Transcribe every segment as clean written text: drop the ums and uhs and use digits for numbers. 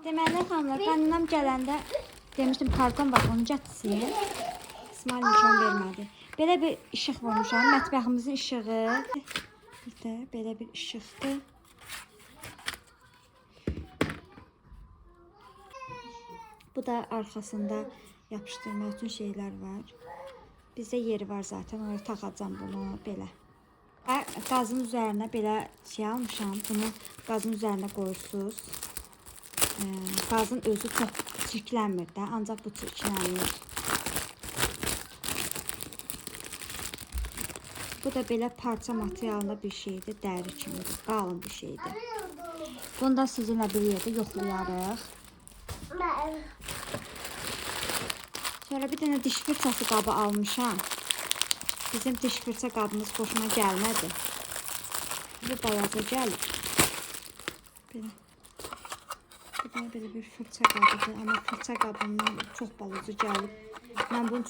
Deməli xanımlar, qaynanam gələndə demişdim karton var, onu gətirsin. İsmail nişan vermədi. Belə bir işıq vurmuşam, mətbəximizin işığı. Bir də belə bir işıqdır. Bu da arxasında yapışdırmaq üçün şeylər var. Bizdə yeri var zaten, oraya taxacam bunu belə. Qazın üzərinə belə şey almışam, bunu qazın üzərinə qoyursunuz. Qazın özü çox çirklənmir də, ancaq bu çirklənmir. Bu da belə parça materialında bir şeydir, dəri kimidir, qalın bir şeydir. Bunu da sizinlə bir yerdə yoxlayarıq. Sonra bir dənə diş fırçası qabı almışam. Bizim diş fırça qabımız xoşuma gəlmədi. Bu balaca gəlir. Belə bir fırça qabıdır, amma fırça qabından çox balaca gəlib. Mən bunu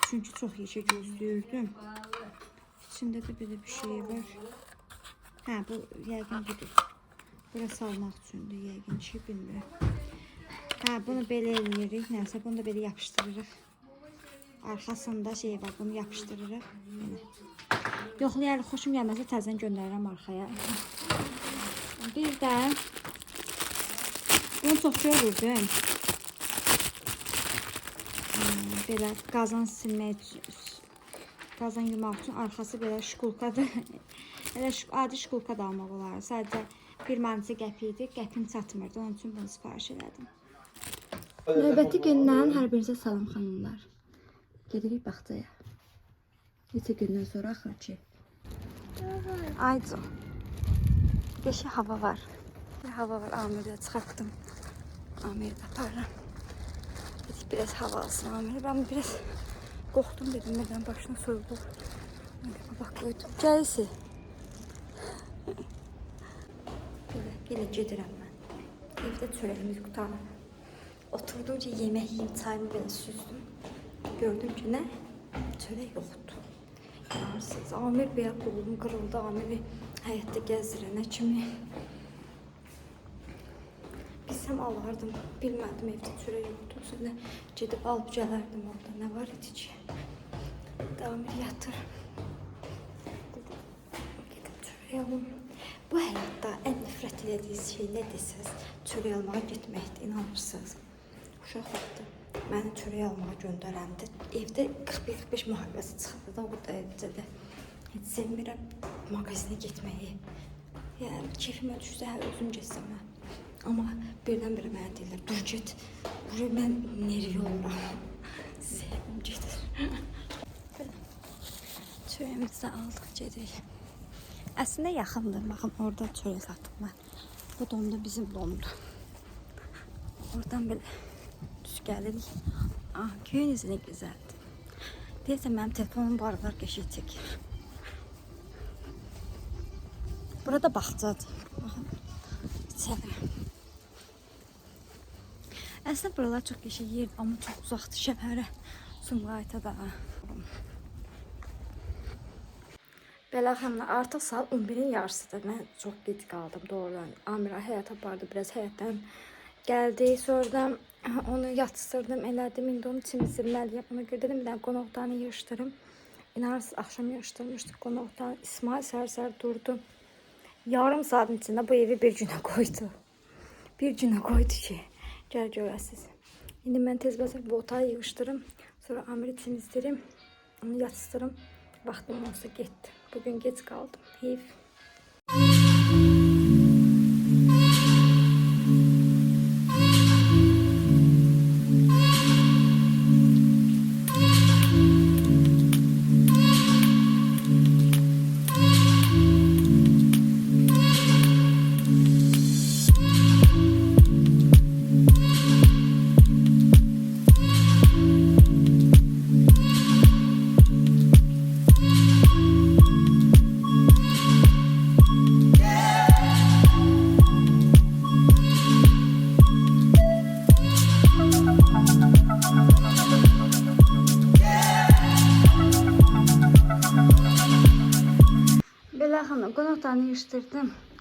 çünki çox yekə gözləyirdim. İçində də belə bir şey var. Hə, bu yəqin budur. Bura salmaq üçündür, yəqin ki, bilmirəm. Hə, bunu belə eləyirik, nəsə bunu da belə yapışdırırıq. Arxasında şey var, bunu yapışdırırıq. Yoxlayarıq, xoşum gəlməsə təzən göndərirəm arxaya. Bir də bunu çox görürdüm. Belə qazan silmək üçün, qazan yumaq üçün arxası belə şkulkadır. Elə adi şkulka da almaq olar. Sadəcə bir mənsi qəpi idi, qəpim çatmırdı. Onun üçün bunu sifariş elədim. Növbəti gündən hər birinizə salam xanımlar. Gedirik bağçaya. Neçə gündən sonra axır ki. Ayco. Beşi hava var. Hava var. Amir'e çıxartdım. Amir'e aparıram. Dedik biraz hava alsın Amir'e. Ben biraz qorxdum dedim. Neden başına soyuldu. Bak koydum. Gəlisi. Belə gedirəm mən. Evdə çörəyimiz qutarım. Oturdum ki yemək yiyim, çayımı belə süzdüm. Gördüm ki ne? Çörək yoxdur. Yarsız. Amir bir qolum qırıldı. Amiri həyətdə gəzdirənə kimi. Bilsəm alardım. Bilmədim evdə çörək yoxdur. Sonra gedib alıb gələrdim orada. Nə var idi ki? Amir yatır. Gedib çörək alım. Bu həyatda ən nifrət edədiyiniz şey nə desəz, çörək almağa getməkdir, inanırsınız. Uşaqlıqdır. Məni çörək almağa göndərəndə evdə 41-45 müharibəsi çıxırdı da burada evdə. Heç sevmirəm mağazinə getməyi. Yəni keyfimə düşsə hər özüm getsəm. Amma birdən-birə mənə deyirlər, dur get. Buraya mən nereye oluram? Zəhəm gedir. Çörəyimizi aldıq, gedirik. Əslində yaxındır. Baxın, orada çörək satdım mən. Bu domda bizim domdur. Oradan belə düz gəlirik. Köyünüz nə gözəldir. Deyəsən, mənim telefonum barlar qəşək çəkir. Burada bağçadır. Baxın, içədirəm. Əslində, buralar çox qəşək yerdir, amma çox uzaqdır şəhərə. Sumqayıta da. Belə xanımlar, artıq saat 11-in yarısıdır. Mən çox gec qaldım doğrudan. Amira həyat apardı, biraz həyatdan gəldi. Sonradan onu yatsırdım, elədim. İndi onun için zirməliyəm. Ona görə dedim, bir dənə qonaqlarını yığışdırım. İnanırsınız, axşam yığışdırmışdıq qonaqlarını. İsmail sər-sər durdu. Yarım saatin içində bu evi bir günə qoydu. Bir günə qoydu ki, gəl görəsiniz. İndi mən tez basıb bu otağı yığışdırım. Sonra Amiri temizlərim, onu yatsırım. Vaxtım olsa getdi. Bugün geç kaldım. Heyif.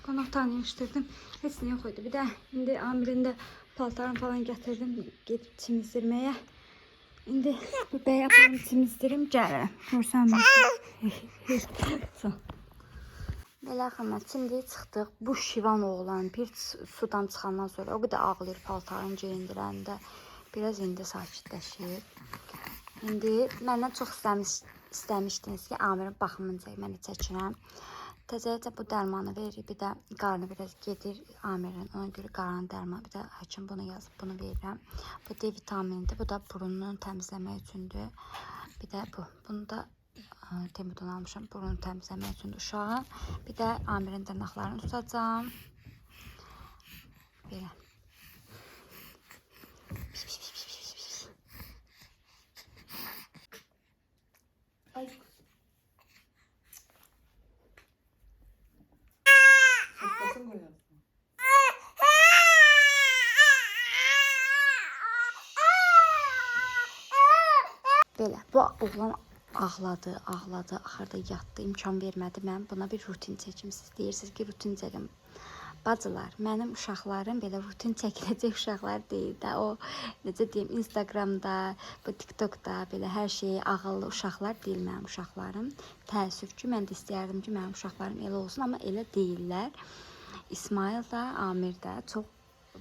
Qonaqlarını yığışdırdım. Heç nə yox idi. Bir də indi Amirində paltarımı falan gətirdim, gedib çimizdirməyə. İndi bu bəy aparım çimizdirim, gəlirəm. Görsənmə. Belə xanımlar, çimdiyə çıxdıq. Bu şivan oğlan bir sudan çıxandan sonra o qədər ağlayır paltarını geyindirəndə. Biraz indi sakitləşir. İndi məndən çox istəmişdiniz ki, Amirin baxımını çəkməni çəkirəm. Təzəcə bu dərmanı verir, bir də qarnı biraz gedir Amirin. Ona görə qarnı dərmanı, bir də həkim bunu yazıb, bunu verirəm. Bu D vitaminidir, bu da burununu təmizləmək üçündür. Bir də bu, bunu da Temudan almışam, burunu təmizləmək üçündür uşağın. Bir də Amirin dırnaqlarını tutacağım. Belə. Ay. Belə, bu oğlan ağladı, axırda yatdı, imkan vermədi. Mən buna bir rutin çəkim. Siz deyirsiniz ki, rutin çəkim. Bacılar, mənim uşaqlarım belə rutin çəkiləcək uşaqlar deyil də. O, necə deyim, Instagramda, bu TikTokda belə hər şeyi ağıllı uşaqlar deyil mənim uşaqlarım. Təəssüf ki, mən də istəyərdim ki, mənim uşaqlarım elə olsun, amma elə deyirlər. İsmail da, Amir də çox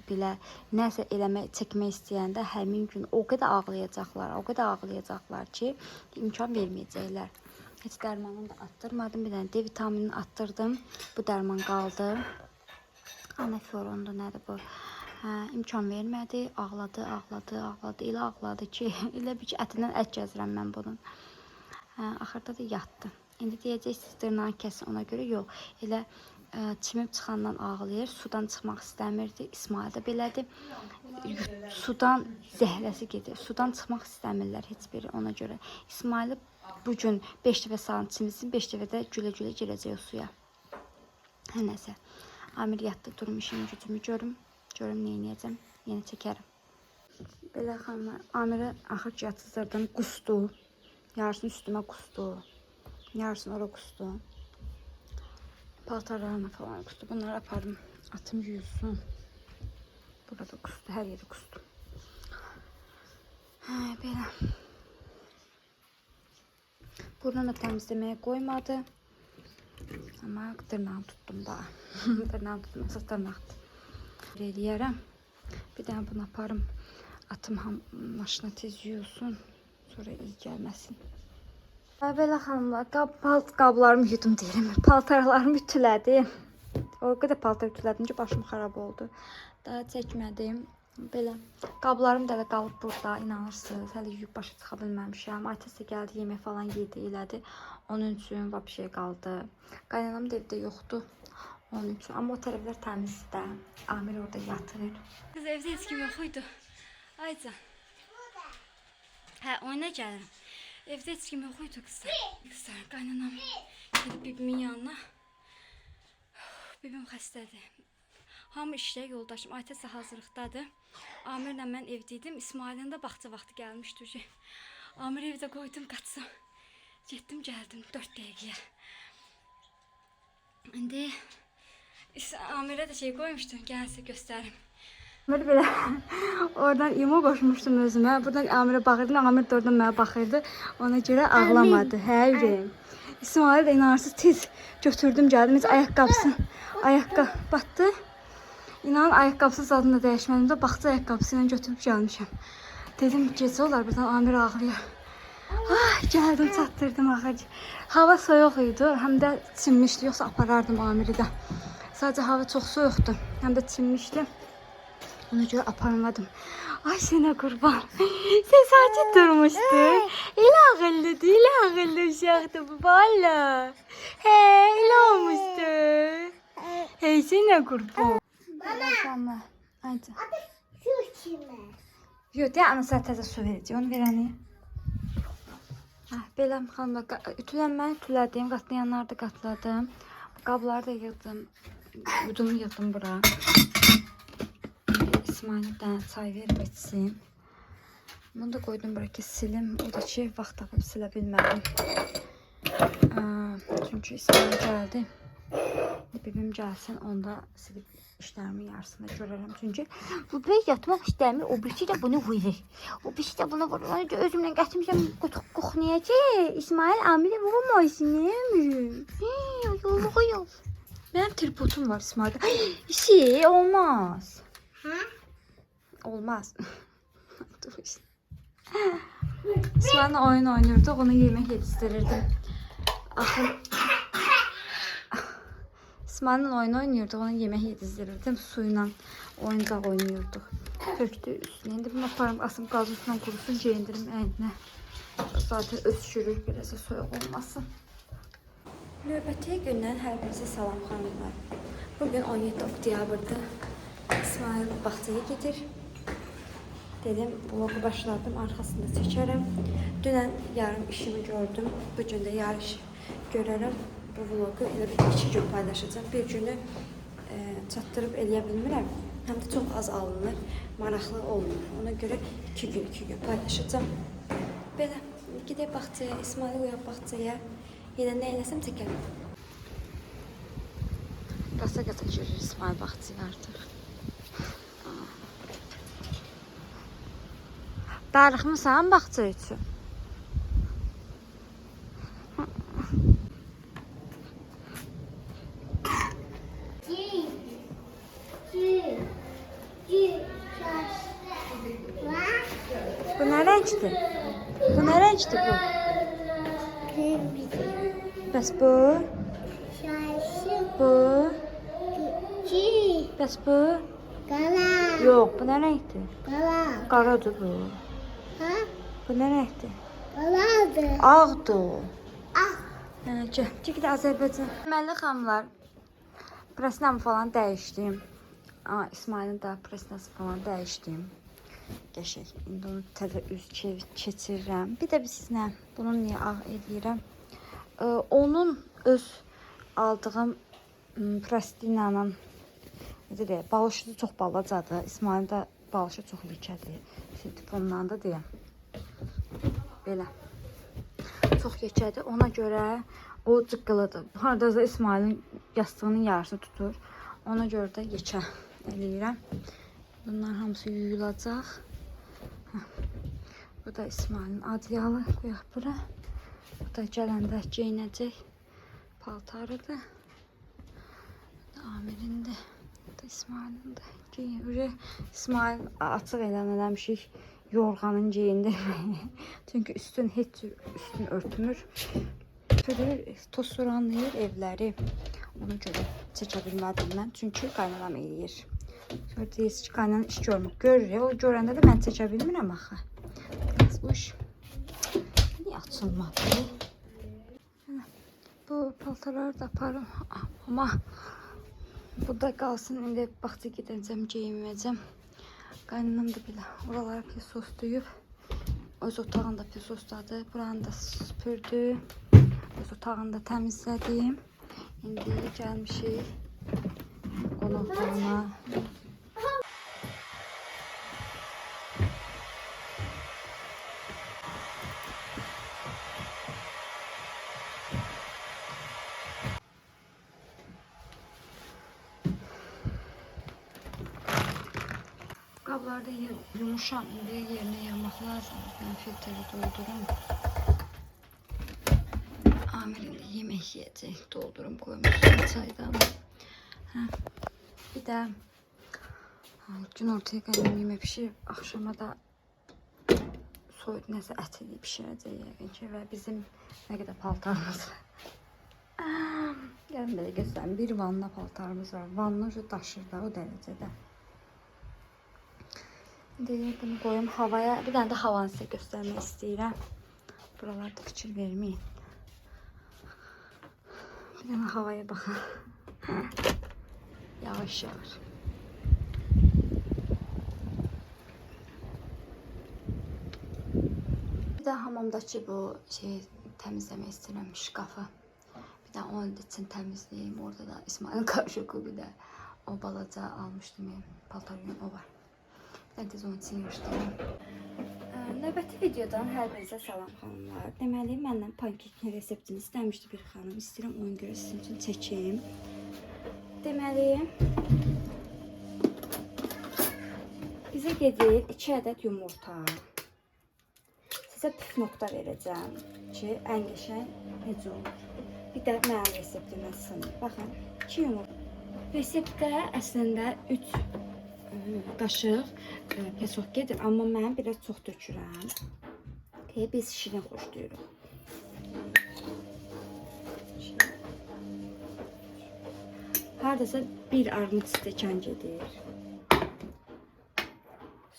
belə nəsə eləmək, çəkmək istəyəndə həmin gün o qədər ağlayacaqlar ki, imkan verməyəcəklər. Heç dərmanını da attırmadım, bir dənə D vitaminini attırdım. Bu dərman qaldı. Anaforondu, nədir bu? İmkan vermədi, ağladı. Elə ağladı ki, elə bir ki, ətindən ət gəzirəm mən bunun. Axırda da yatdı. İndi deyəcəksiniz, dırnağı kəsin, ona görə yox. Elə çimib çıxandan ağlayır, sudan çıxmaq istəmirdi. İsmail də belədir. Sudan zəhləsi gedir. Sudan çıxmaq istəmirlər heç biri, ona görə. İsmaili bugün 5 dəfə salın çimizsin, 5 dəfə də gülə-gülə girəcək o suya. Hər nəsə. Amir yatdı, durum işimi gücümü görüm neynəyəcəm, yenə çəkərəm. Belə xanımlar, Amirə axır ki yatızdırdım, qustu. Yarısını üstümə qustu. Yarısını ora qustu. Paltarlarına falan qustu. Bunları apardım, atım yuyulsun. Burada qustu, hər yeri qustu. Belə. Burnunu təmizləməyə qoymadı. Amma dırnağını tutdum da. Dırnağını tutdum, əsas dırnaqdır. Eləyərəm. Bir dənə bunu aparım. Atım maşına tez yuyulsun. Sonra iyi gəlməsin. Belə xanımlar, qablarımı yudum deyirəm. Paltarlarımı ütülədim. O qədər paltar ütülədim ki, başım xarab oldu. Daha çəkmədim. Belə. Qablarım da qalıb burada, inanırsınız. Hələ yuyub başa çıxa bilməmişəm. Aytəsə gəldi, yemək falan yedi, elədi. Onun üçün bir şey qaldı. Qaynanam da evdə yoxdur. Onun üçün. Amma o tərəflər təmizdə. Amir orada yatır. Kız evdə heç kim yox idi. Ayca. Oyuna gəlirəm. Evdə heç kim yox idi qızlar. Qızlar, qaynanam gedib bibimin yanına. Bibim xəstədir. Hamı işlə, yoldaşım. Aytəsə hazırlıqdadır. Amirlə mən evdeydim. İsmailin də bağça vaxtı gəlmişdi ki. Amir evdə qoydum, qaçsam. Getdim, gəldim 4 dəqiqəyə. İndi Amirə də şey qoymuşdum, gəlsə göstərim. Amir belə oradan imo qoşmuşdum özümə. Buradan Amirə baxırdım, Amir də oradan mənə baxırdı. Ona görə ağlamadı. Hə, ürəyim. İsmail də inanırsız tez götürdüm, gəldim. Heç ayaqqabı batdı. İnanın ayaqqabısı zadını da dəyişmədim də bağça ayaqqabısı ilə götürüb gəlmişəm. Dedim gecə olar, buradan Amir ağlayır. Gəldim, çatdırdım axır. Hava soyuq idi, həm də çimmişdi, yoxsa aparardım Amiri də. Sadəcə hava çox soyuqdur, həm də çimmişdi. Ona görə aparmadım. Ay sənə qurban. Sən sakit durmuşdun. Elə ağıllı uşaqdır bu valla. Hə, elə olmuşdu. Hey sənə qurban. Bana. Hadi. Su içmə. Yox, deyə anası təzə su verəcək. Onu verəni. Belə xanımlar, ütülənməni ütülədim, qatlayanları da qatladım. Qabları da yığdım. Udumu yığdım bura. İsmail'e bir dənə çay verib içsin. Bunu da qoydum bura ki silim. O da ki vaxt tapıb silə bilmədim. Çünki İsmail gəldi. Bibim gəlsin, onda silib işlərimin yarısını görərəm. Çünki bu böyük yatmaq istəmir, o birisi də bunu vurur. O birisi də bunu vurur. Özümlə gətirmişəm, qoxnayacaq. İsmail amiri vurmasın, nə ömrüm? Yolluğu yol. Mənim tripodum var İsmail'da. Şey, olmaz. Ha? Olmaz. Dur işte. İsmail'le oyun oynuyorduk, ona yemek yetiştirirdim. Axı İsmail'le oyun oynuyorduk, ona yemek yetiştirirdim. Suyla oyuncaq oynuyorduk. Töktü üstüne. İndi bunu aparım, asım qazısından kurusun, geyindirim əyninə. Zaten öskürür, biraz da soyuq olmasın. Növbəti gündən hər birinizə salam xanımlar. Bugün 17 oktyabrdır. İsmail bağçaya gedir. Dedim, vlogu başladım, arkasında çəkərəm. Dünən yarım işimi gördüm. Bugün də yarış görərəm. Bu vlogu elə bir 2 gün paylaşacağım. Bir günü çatdırıb eləyə bilmirəm. Həm də çox az alınır, maraqlı olmur. Ona görə 2 gün paylaşacağım. Belə, gedək bağçaya, İsmail uyaq bağçaya. Yenə nə eləsəm çəkərəm. Qasa girir İsmail bağçaya artıq. Darıxmısan bağça üçün? Bu nə rəngdir? Bu nə rəngdir bu? Bəs bu? Bu? Bəs bu? Yox, bu nə rəngdir? Qaradır bu. Bu nə rəngdir? Ağdır. Çünki də Azərbaycan. Deməli xanımlar, presnamı falan dəyişdim. İsmailin də presnası falan dəyişdim. Qəşək. İndi onu təzə üz keçirirəm. Bir də sizinlə bunu niyə ağ edirəm? Onun öz aldığım plastinanın balışısı çox balacadır. İsmailin də balışı çox yekədir. Silikondan da deyəm. Belə. Çox yekədir. Ona görə o cıqqılıdır. Hardasa İsmailin yastığının yarısını tutur. Ona görə də yekə eləyirəm. Bunlar hamısı yuyulacaq. Bu da İsmailin adyalı. Qoyaq bura. Bu da gələndə geyinəcək paltarıdır. Bu da Amirindir. Bu da İsmailin də geyinir. İsmail açıq eləmişik yorğanın geyindirməyi. Çünki üstün heç üstün örtmür. Toz suranlayır evləri. Ona görə çəkə bilmədim mən. Çünki qaynanam eləyir. Sonra deyirsiz ki, qaynanam iş görmür. Görür. O görəndə də mən çəkə bilmirəm axı. Bu iş niyə açılmadı? Bu paltarları da aparım. Amma bu da qalsın. İndi bağça gedəcəm, geyinməyəcəm. Qaynanam da belə oraları pisoslayıb. Öz otağında pisosladı. Buranı da süpürdü. Öz otağını da təmizlədim. İndi gəlmişik qonaqlarına. Qablarda yumuşam, bir yerine yığmaq lazım. Ben filtreli doldurum. Amirin de yemek yiyecek. Doldurum koymuşum çaydan. Bir de gün ortaya qaynım yemək pişirib, axşama da soyuq nəsə ət edib pişirəcək yəqin ki və bizim nə qədər paltarımız var. Gəlin belə göstərim. Bir vanna paltarımız var. Vanna daşır da o dərəcədə. İndi bunu qoyum havaya. Bir dənə də havanı sizə göstərmək istəyirəm. Buralarda fikir verməyin. Bir dənə havaya baxın. Yavaş yavaş. Bir də hamamdakı bu təmizləmək istəyirəm şkafı. Bir də onun için təmizləyim. Orada da İsmail qarşıqı bir də o balaca almışdım. Paltarım o var. Ben tez onun için yığışdırdım. Növbəti videodan hər birinizə salam xanımlar. Deməli, məndən pankekin reseptini istəmişdi bir xanım. İstəyirəm ona görə sizin üçün çəkeyim. Deməli, bizə gedir 2 ədəd yumurta. Sizə püf nokta verəcəm ki, ən qəşəng necə olur. Bir də mənim reseptimə sınır. Baxın, 2 yumurta. Reseptdə əslində 3 qaşıq pesok gedir, amma mən biraz çox tökürəm. Biz şirin xoşlayırıq. Hardasa 1 armud stəkan gedir.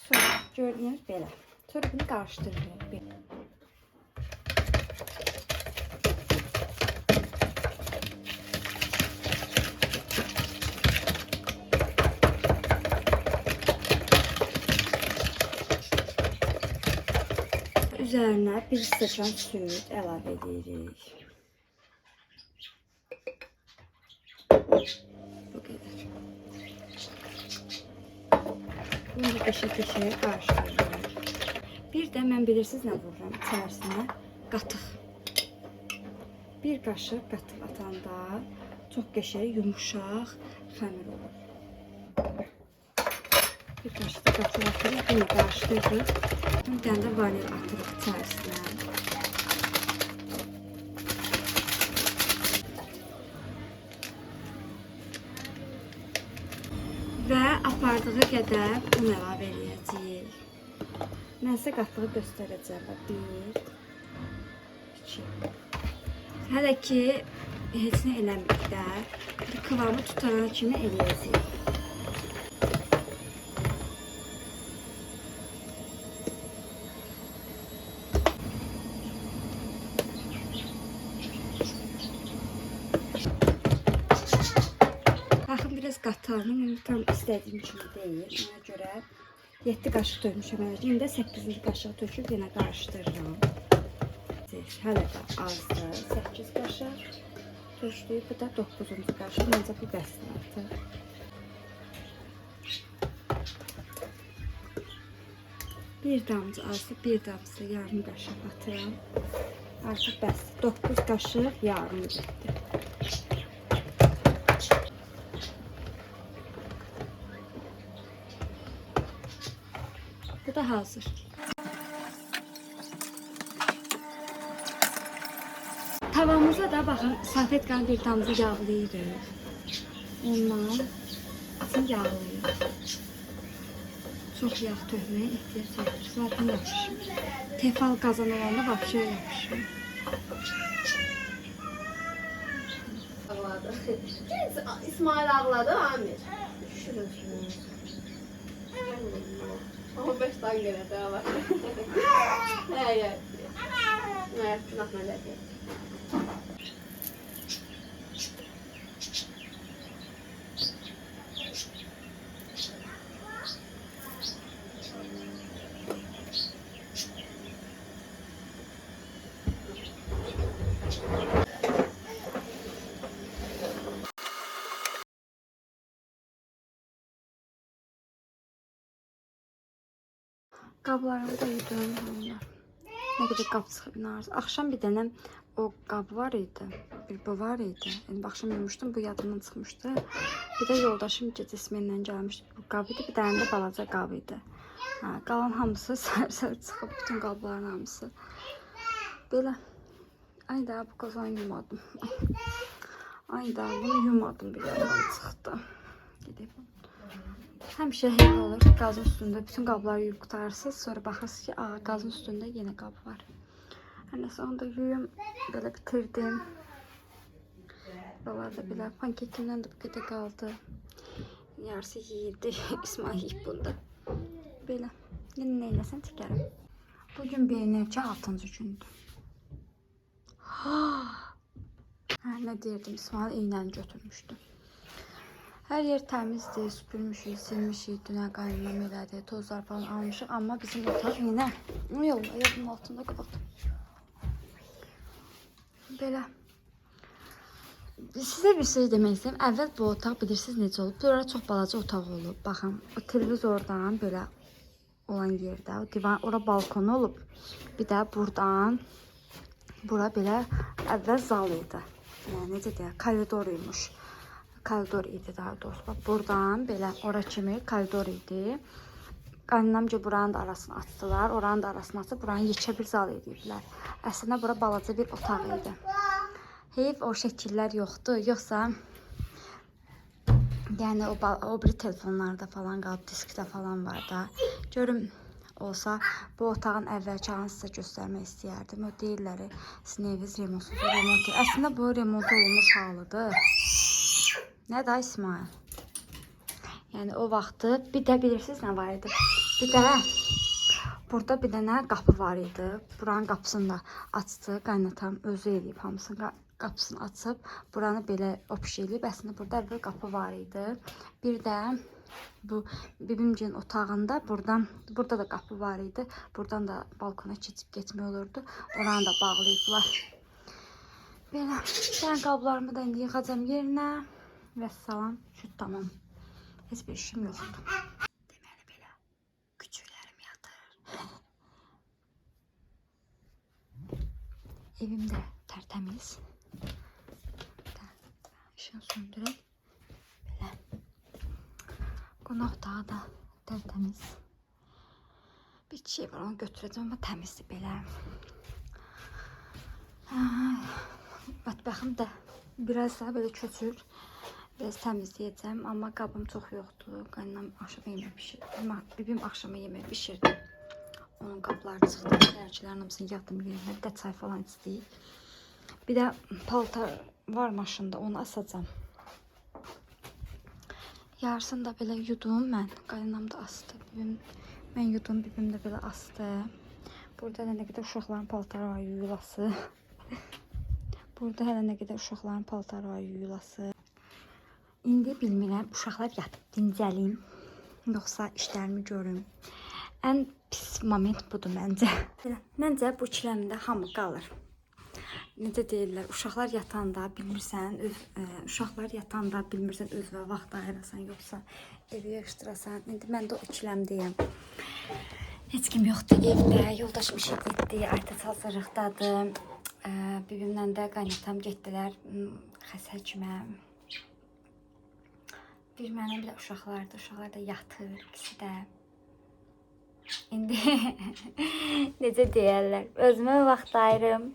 Sonra gördüyünüz belə. Sonra bunu qarışdırırıq. Üzerine 1 stəkan süt əlavə edirik. Bu qədər. Bunu da qəşəng qarışdırırıq. Bir də mən bilirsiniz nə vururam içərisinə? Qatıq. 1 qaşıq qatıq atanda çox qəşəng, yumuşaq xəmir olur. Bir qaşıq da qatıq atırıq, bunu qarışdırırıq. Bir dənə də vanil atırıq içərisinə. Və apardığı qədər un əlavə edəcəyik. Mən sizə qatlığı göstərəcəm. 1, 2. Hələ ki, heç nə eləmirik də. Kıvamı tutana kimi eləyəcəyik. Baxın, biraz qatarım, tam istədiyim kimi deyil. Ona görə 7 qaşıq tökmüşəm. İndi 8-ci qaşıq töküb yenə qarışdırıram. Hələ də azdır. 8 qaşıq tökdük. Bu da 9-cu qaşıq. Məncə bu bəsdir artıq. Bir damcı azdır, bir damcı yarım qaşıq atıram. Artıq bəsdir. 9 qaşıq yarım getdi. Bu da hazır. Tavamıza da baxın, salfetkanı bir damcı yağlayırıq. Ondan yağlayırıq. Çox yağ tökməyə ehtiyac yoxdur. Zaten yapışır. Tefal qazan olanda vapşe yapışır. Ağladı. İsmail ağladı, Amir. Düşürürsünüz. 15 dakika daha var. Evet. Evet, naklen edeyim. Qablarımı da yuduram hanımlar. Nə qədər qab çıxıb inanırsınız. Axşam bir dənə o qab var idi. Bir bu var idi. Yəni axşam yumuşdum, bu yadımdan çıxmışdı. Bir də yoldaşım gecə smenlə gəlmişdi. Bu qab idi, bir dənə də balaca qab idi. Qalan hamısı sər-sər çıxıb, bütün qabların hamısı. Belə. Ay da bu qazanı yumadım. Ay da bunu yumadım, bir yandan çıxdı. Gedib. Həmişə elə olur ki, qazın üstündə bütün qabları yuyub qutarsınız, sonra baxırsınız ki, qazın üstündə yenə qab var. Hər nəsə, onu da yuyum, belə bitirdim. Buralarda belə pankekimdən də bu qədər qaldı. Yarısı yiyirdi, İsmail yiyib bunda. Belə, yenə nə eləsən çəkərəm. Bugün beynirki 6-cı gündür. Nə deyirdim, İsmail iynəni götürmüşdü. Hər yer təmizdir, süpürmüşük, silmişik, dünə qaynamam elədi, tozlar falan almışıq. Amma bizim otaq yenə yolla, yadın altında qaldı. Belə. Sizə bir şey demək istəyirəm. Əvvəl bu otaq bilirsiniz necə olub? Burada çox balaca otaq olub. Baxın, o televizordan belə olan yerdə, o divan, ora balkon olub. Bir də buradan bura belə əvvəl zal idi. Yəni necə deyək, koridor imiş. Koridor idi daha doğrusu. Bax, buradan belə ora kimi koridor idi. Qaynanamca buranın da arasını açdılar. Oranın da arasını açıb buranı yekə bir zal ediblər. Əslində bura balaca bir otaq idi. Heyf o şəkillər yoxdur. Yoxsa yəni o biri telefonlarda falan qalıb, diskdə falan var da. Görüm olsa bu otağın əvvəlki halını sizə göstərmək istəyərdim. O deyirlər, sizin eviniz remontsuz, remont. Əslində bu remont olunmuş halıdır. Nə da İsmail? Yəni o vaxtı bir də bilirsiniz nə var idi? Bir də burada bir dənə qapı var idi. Buranın qapısını da açdı. Qaynatam özü eləyib hamısını qapısını açıb. Buranı belə opş eləyib. Əslində burada bir qapı var idi. Bir də bu bibimcinin otağında burada da qapı var idi. Buradan da balkona keçib getmək olurdu. Oranı da bağlayıblar. Belə sən qablarımı da indi yığacam yerinə. Vəssalam. Şu tamam. Heç bir işim yoxdur. Deməli belə küçüklərim yatır. Evim də tərtəmiz. İşini söndürək. Belə. Qonaq otağı da tərtəmiz. Bir şey var, onu götürəcəm, amma təmizdir belə. Mətbəxim də biraz daha belə köçür. Biraz təmizləyəcəm, amma qabım çox yoxdur. Qaynanam axşama yemək bişirdi. Bibim axşama yemək bişirdi. Onun qabları çıxdı. Tərkilərin hamısını yatdım yerinə. Bir də çay falan istəyik. Bir də paltar var maşında, onu asacam. Yarısını da belə yudum mən. Qaynanam da asdı. Mən yudum, bibim də belə asdı. Burada hələ nə qədər uşaqların paltarı var, yuyulası. Burada hələ nə qədər uşaqların paltarı var, yuyulası. İndi bilmirəm, uşaqlar yatıb dincəlim, yoxsa işlərimi görüm. Ən pis moment budur məncə. Məncə bu ikiləmdə hamı qalır. Necə deyirlər, uşaqlar yatanda bilmirsən, özünə vaxt ayırasan, yoxsa evi yığışdırasan. İndi mən də o ikiləmdəyəm. Heç kim yoxdur evdə, yoldaşım işə getdi, aytaç hazırlıqdadır. Bibimlə də qaynatam getdilər xəstə həkimə. Bir mənim bir də uşaqlardır, uşaqlar da yatır, ikisi də. İndi necə deyərlər, özümə vaxt ayırım,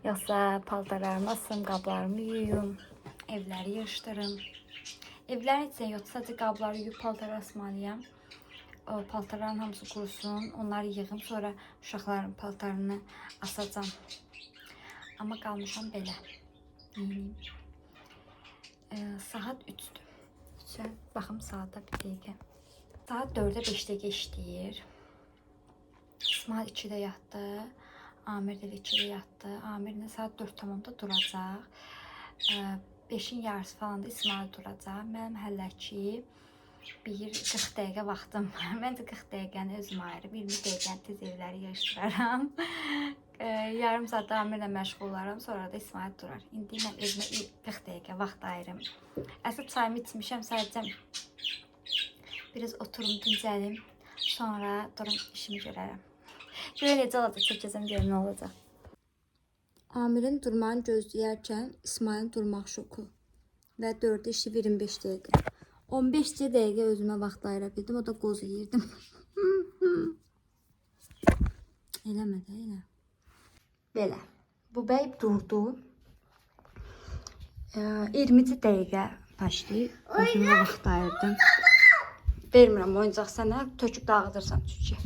yoxsa paltarlarımı asım, qablarımı yuyum, evləri yığışdırım. Evləri heç yoxsa sadəcə qabları yuyub paltarı asmalıyam. O paltarların hamısı qurusun, onları yığım, sonra uşaqların paltarını asacam. Amma qalmışam belə. Saat 3'dür. Baxım saata bir dəqiqə. Saat 4'ə 5 dəqiqə işləyir. İsmail 2'də yatdı. Amir də 2'də yatdı. Amir də saat 4 tamamda duracaq. 5'in yarısı falan da İsmail duracaq. Mənim hələ ki bir 40 dəqiqə vaxtım var. Məncə 40 dəqiqəni özüm ayırıb 20 dəqiqəni tez evləri yığışdıraram. Yarım saat Amirlə məşğul olaram, sonra da İsmail durar. İndi mən özümə 40 dəqiqə vaxt ayırım. Əsl çayımı içmişəm, sadəcə biraz oturum, dincəlim. Sonra durum işimi görərəm. Necə olacaq, çəkəcəm, görüm nə olacaq. Amirin durmağını gözləyərkən İsmailin durmaq şoku. Və 4'də işi 25 dəqiqə. 15 dəqiqə özümə vaxt ayıra bildim, o da qoz yeyirdim. Eləmə də, elə. Belə, bu bəy durdu. 20 dəqiqə başlayıb, özümə vaxt ayırdım. Vermirəm oyuncaq sənə, töküb dağıdırsan çünki.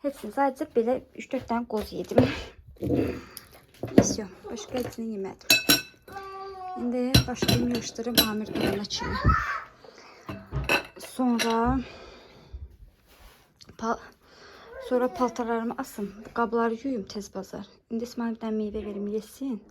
Hepsini sadəcə belə 3-4 dənə qoz yedim. Visyo, başqa hepsini yemədim. İndi başlayım yığışdırım Amir durana kimi. Sonra paltarlarımı asım, qabları yuyum tez bazar. İndi İsmail bir dənə meyvə verim yesin.